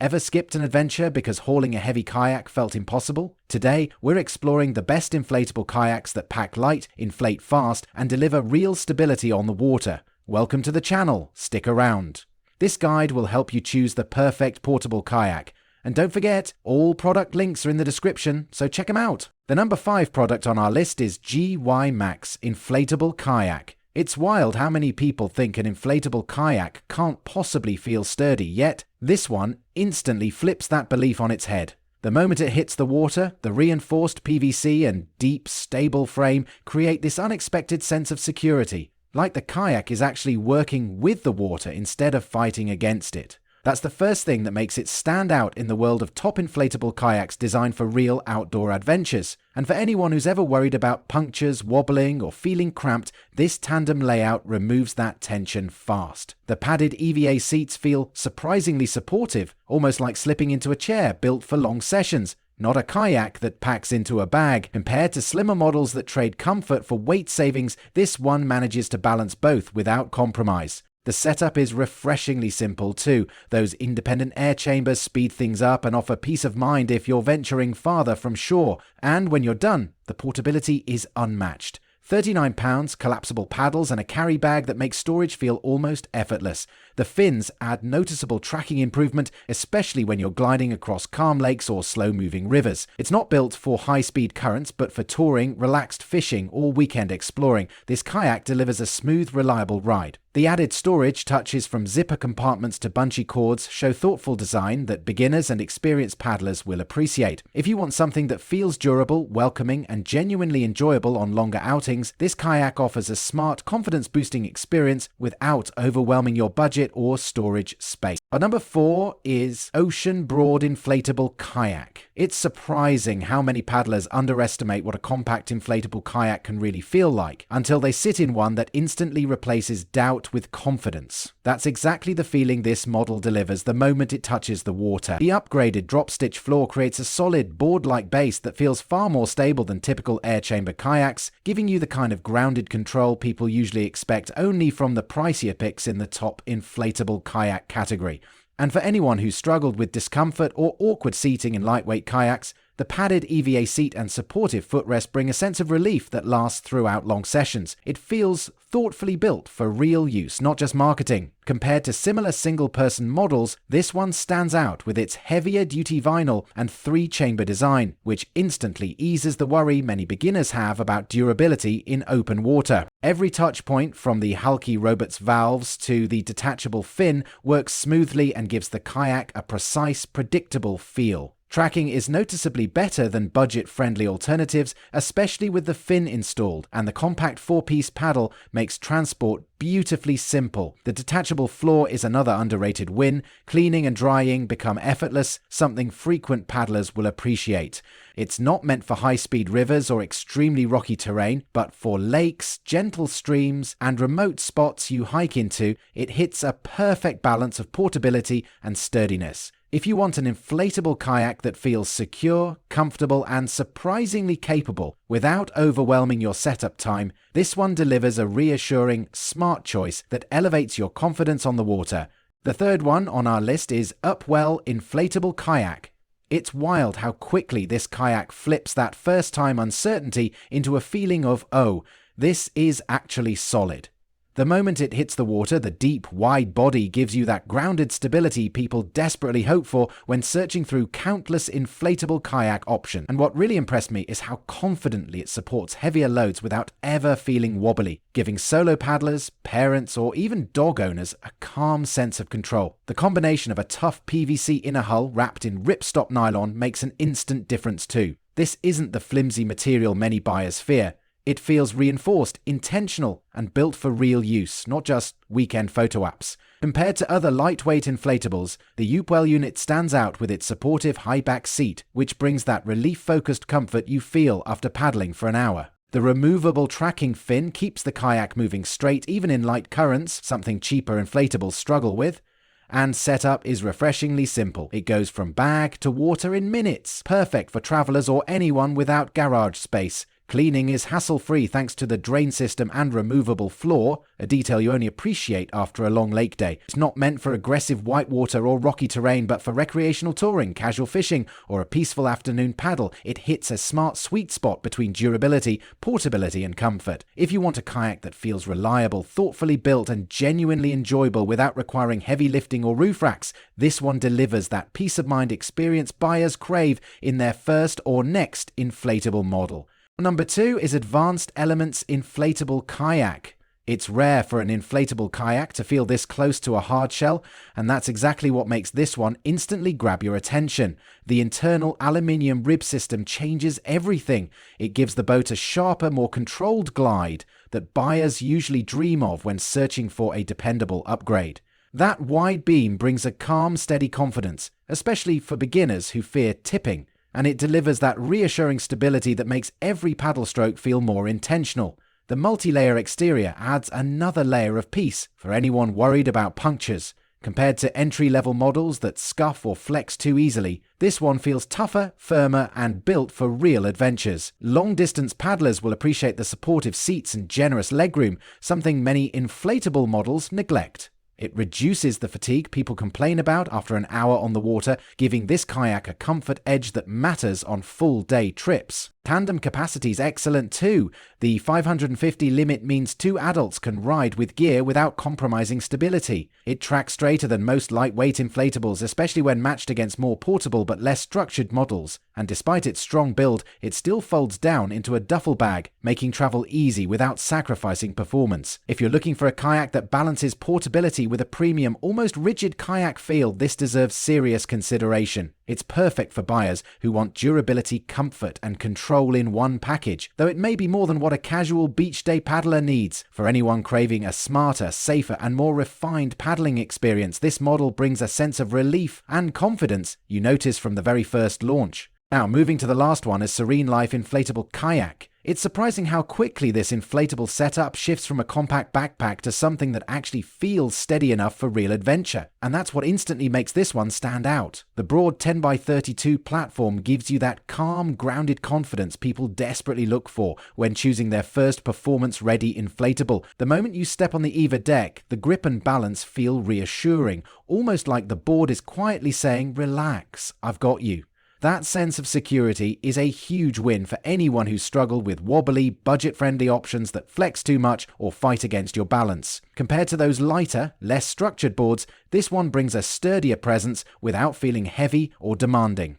Ever skipped an adventure because hauling a heavy kayak felt impossible? Today, we're exploring the best inflatable kayaks that pack light, inflate fast, and deliver real stability on the water. Welcome to the channel. Stick around. This guide will help you choose the perfect portable kayak. And don't forget, all product links are in the description, so check them out. The number 5 product on our list is GYMAX Inflatable Kayak. It's wild how many people think an inflatable kayak can't possibly feel sturdy, yet this one instantly flips that belief on its head. The moment it hits the water, the reinforced PVC and deep, stable frame create this unexpected sense of security, like the kayak is actually working with the water instead of fighting against it. That's the first thing that makes it stand out in the world of top inflatable kayaks designed for real outdoor adventures. And for anyone who's ever worried about punctures, wobbling, or feeling cramped, this tandem layout removes that tension fast. The padded EVA seats feel surprisingly supportive, almost like slipping into a chair built for long sessions. Not a kayak that packs into a bag. Compared to slimmer models that trade comfort for weight savings, this one manages to balance both without compromise. The setup is refreshingly simple too. Those independent air chambers speed things up and offer peace of mind if you're venturing farther from shore. And when you're done, the portability is unmatched. 39 pounds, collapsible paddles, and a carry bag that makes storage feel almost effortless. The fins add noticeable tracking improvement, especially when you're gliding across calm lakes or slow-moving rivers. It's not built for high-speed currents, but for touring, relaxed fishing, or weekend exploring. This kayak delivers a smooth, reliable ride. The added storage touches from zipper compartments to bungee cords show thoughtful design that beginners and experienced paddlers will appreciate. If you want something that feels durable, welcoming, and genuinely enjoyable on longer outings, this kayak offers a smart, confidence-boosting experience without overwhelming your budget or storage space. Our number 4 is OCEANBROAD Inflatable Kayak. It's surprising how many paddlers underestimate what a compact inflatable kayak can really feel like, until they sit in one that instantly replaces doubt with confidence. That's exactly the feeling this model delivers the moment it touches the water. The upgraded drop-stitch floor creates a solid, board-like base that feels far more stable than typical air chamber kayaks, giving you the kind of grounded control people usually expect only from the pricier picks in the top inflatable kayak category. And for anyone who's struggled with discomfort or awkward seating in lightweight kayaks, the padded EVA seat and supportive footrest bring a sense of relief that lasts throughout long sessions. It feels thoughtfully built for real use, not just marketing. Compared to similar single-person models, this one stands out with its heavier-duty vinyl and 3-chamber design, which instantly eases the worry many beginners have about durability in open water. Every touch point, from the hulky robot's valves to the detachable fin, works smoothly and gives the kayak a precise, predictable feel. Tracking is noticeably better than budget-friendly alternatives, especially with the fin installed, and the compact 4-piece paddle makes transport beautifully simple. The detachable floor is another underrated win. Cleaning and drying become effortless, something frequent paddlers will appreciate. It's not meant for high-speed rivers or extremely rocky terrain, but for lakes, gentle streams, and remote spots you hike into, it hits a perfect balance of portability and sturdiness. If you want an inflatable kayak that feels secure, comfortable, and surprisingly capable without overwhelming your setup time, this one delivers a reassuring, smart choice that elevates your confidence on the water. The third one on our list is UPWELL Inflatable Kayak. It's wild how quickly this kayak flips that first-time uncertainty into a feeling of, oh, this is actually solid. The moment it hits the water, the deep, wide body gives you that grounded stability people desperately hope for when searching through countless inflatable kayak options. And what really impressed me is how confidently it supports heavier loads without ever feeling wobbly, giving solo paddlers, parents, or even dog owners a calm sense of control. The combination of a tough PVC inner hull wrapped in ripstop nylon makes an instant difference too. This isn't the flimsy material many buyers fear. It feels reinforced, intentional, and built for real use, not just weekend photo apps. Compared to other lightweight inflatables, the UPWELL unit stands out with its supportive high-back seat, which brings that relief-focused comfort you feel after paddling for an hour. The removable tracking fin keeps the kayak moving straight even in light currents, something cheaper inflatables struggle with. And setup is refreshingly simple. It goes from bag to water in minutes, perfect for travelers or anyone without garage space. Cleaning is hassle-free thanks to the drain system and removable floor, a detail you only appreciate after a long lake day. It's not meant for aggressive whitewater or rocky terrain, but for recreational touring, casual fishing, or a peaceful afternoon paddle. It hits a smart sweet spot between durability, portability, and comfort. If you want a kayak that feels reliable, thoughtfully built, and genuinely enjoyable without requiring heavy lifting or roof racks, this one delivers that peace of mind experience buyers crave in their first or next inflatable model. Number 2 is Advanced Elements Inflatable Kayak. It's rare for an inflatable kayak to feel this close to a hard shell, and that's exactly what makes this one instantly grab your attention. The internal aluminium rib system changes everything. It gives the boat a sharper, more controlled glide that buyers usually dream of when searching for a dependable upgrade. That wide beam brings a calm, steady confidence, especially for beginners who fear tipping. And it delivers that reassuring stability that makes every paddle stroke feel more intentional. The multi-layer exterior adds another layer of peace for anyone worried about punctures. Compared to entry-level models that scuff or flex too easily, this one feels tougher, firmer, and built for real adventures. Long-distance paddlers will appreciate the supportive seats and generous legroom, something many inflatable models neglect. It reduces the fatigue people complain about after an hour on the water, giving this kayak a comfort edge that matters on full-day trips. Tandem capacity is excellent too. The 550 limit means 2 adults can ride with gear without compromising stability. It tracks straighter than most lightweight inflatables, especially when matched against more portable but less structured models. And despite its strong build, it still folds down into a duffel bag, making travel easy without sacrificing performance. If you're looking for a kayak that balances portability with a premium, almost rigid kayak feel, this deserves serious consideration. It's perfect for buyers who want durability, comfort, and control in one package, though it may be more than what a casual beach day paddler needs. For anyone craving a smarter, safer, and more refined paddling experience, this model brings a sense of relief and confidence you notice from the very first launch. Now, moving to the last one is SereneLife Inflatable Kayak. It's surprising how quickly this inflatable setup shifts from a compact backpack to something that actually feels steady enough for real adventure. And that's what instantly makes this one stand out. The broad 10x32 platform gives you that calm, grounded confidence people desperately look for when choosing their first performance-ready inflatable. The moment you step on the Eva deck, the grip and balance feel reassuring, almost like the board is quietly saying, "Relax, I've got you." That sense of security is a huge win for anyone who's struggled with wobbly, budget-friendly options that flex too much or fight against your balance. Compared to those lighter, less structured boards, this one brings a sturdier presence without feeling heavy or demanding.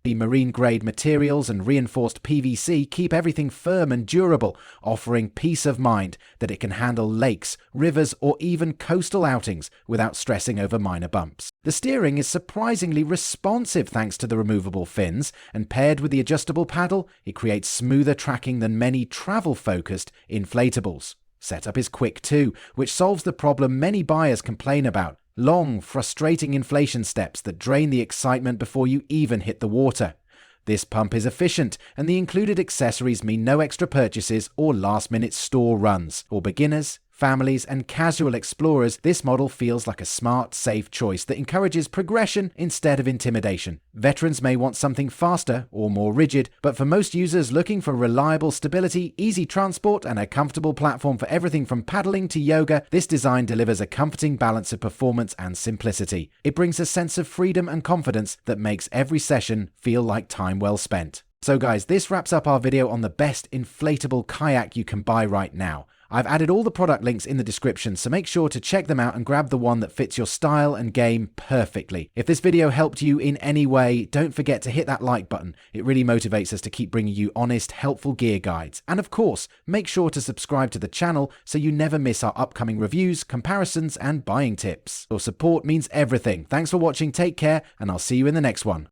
The marine-grade materials and reinforced PVC keep everything firm and durable, offering peace of mind that it can handle lakes, rivers, or even coastal outings without stressing over minor bumps. The steering is surprisingly responsive thanks to the removable fins, and paired with the adjustable paddle, it creates smoother tracking than many travel-focused inflatables. Setup is quick too, which solves the problem many buyers complain about. Long, frustrating inflation steps that drain the excitement before you even hit the water. This pump is efficient, and the included accessories mean no extra purchases or last-minute store runs. For beginners, families, and casual explorers, this model feels like a smart, safe choice that encourages progression instead of intimidation. Veterans may want something faster or more rigid, but for most users looking for reliable stability, easy transport, and a comfortable platform for everything from paddling to yoga, this design delivers a comforting balance of performance and simplicity. It brings a sense of freedom and confidence that makes every session feel like time well spent. So guys, this wraps up our video on the best inflatable kayak you can buy right now. I've added all the product links in the description, so make sure to check them out and grab the one that fits your style and game perfectly. If this video helped you in any way, don't forget to hit that like button. It really motivates us to keep bringing you honest, helpful gear guides. And of course, make sure to subscribe to the channel so you never miss our upcoming reviews, comparisons, and buying tips. Your support means everything. Thanks for watching, take care, and I'll see you in the next one.